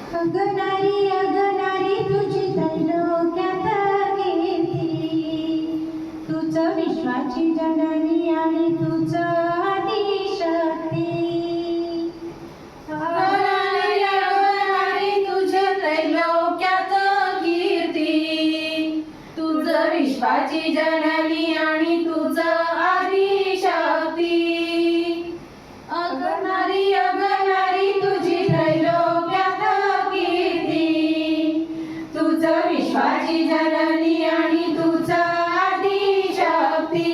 अगनारी अगनारी तुझी त्रैलोक्यात कीर्ती, तुझ विश्वाची जननी आणि तुझ आदिशक्ती. अगनारी अगनारी तुझे त्रैलोक्यात कीर्ती, तुझ विश्वाची जननी आणि तुझ आदिशक्ती. अगनारी अगनारी तुझी त्रैलोक्यात कीर्ती, तुझ विश्वाची जननी आणि तुझ आदिशक्ती.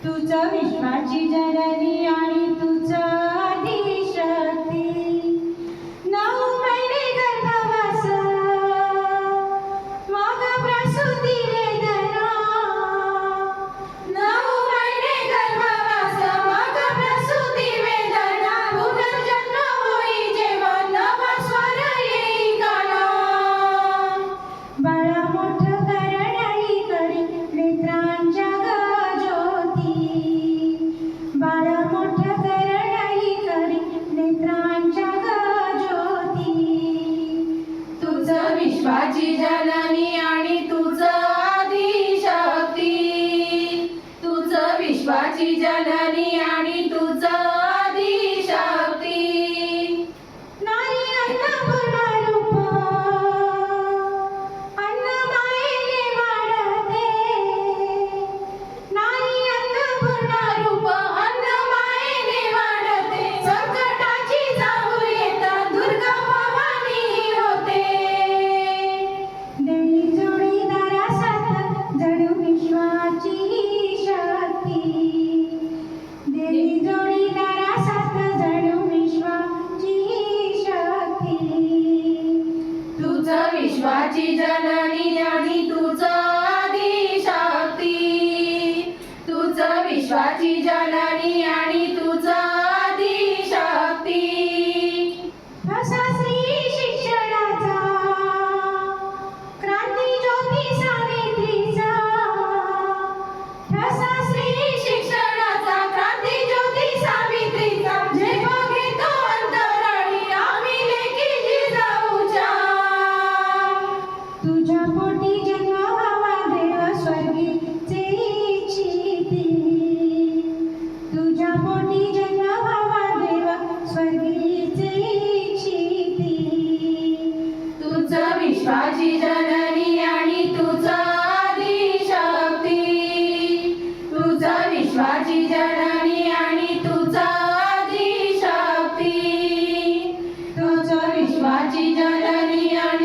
तुझ विश्वाची जननी आणि तुझ आदिशक्ती. 9 महिने गर्भवास मग प्रसूती वेदना, 9 महिने गर्भवास मग प्रसूती वेदना, पुनर्जन्म होई जेव्हा नवा स्वर येई काना. बाळा मोठं करणारी करी नेत्रांच्या ग ज्योती, बाळा मोठं करणारी करी नेत्रांच्या ग ज्योती. तुझ विश्वाची जननी आणि तुझ आदिशक्ती, तुझ विश्वाची जननी आणि तुझ आदिशक्ती. नारी अन्नपूर्णा रूप अन्न मायेने वाढते, नारी अन्नपूर्णा रूप अन्न मायेने वाढते, संकटाची जाऊ येता दुर्गा भवानी होते. देई जोडीदारासात जणू विश्वाची शक्ती, देई जोडीदारासात जणू विश्वाची शक्ती. तुझ विश्वाची जननी आणि तुझ आदिशक्ती, तुझ विश्वाची जननी आणि तुझ आदिशक्ती. असा श्री शिक्षणाचा क्रांती ज्योती सावित्रीचा, असा श्री शिक्षणाचा क्रांती ज्योती सावित्रीचा, जेव्हा घेतो अंतराळी आम्ही लेकी जिजाऊच्या. तुझ्या पोटी जन्म व्हावा देव स्वर्गीचे इच्छिती, तुझ्या पोटी जन्म व्हावा देव स्वर्गीचे इच्छिती. तुझ विश्वाची जननी आणि तुझ आदिशक्ती, तुझ विश्वाची जननी आणि तुझ आदिशक्ती. तुझ विश्वाची जननी आणि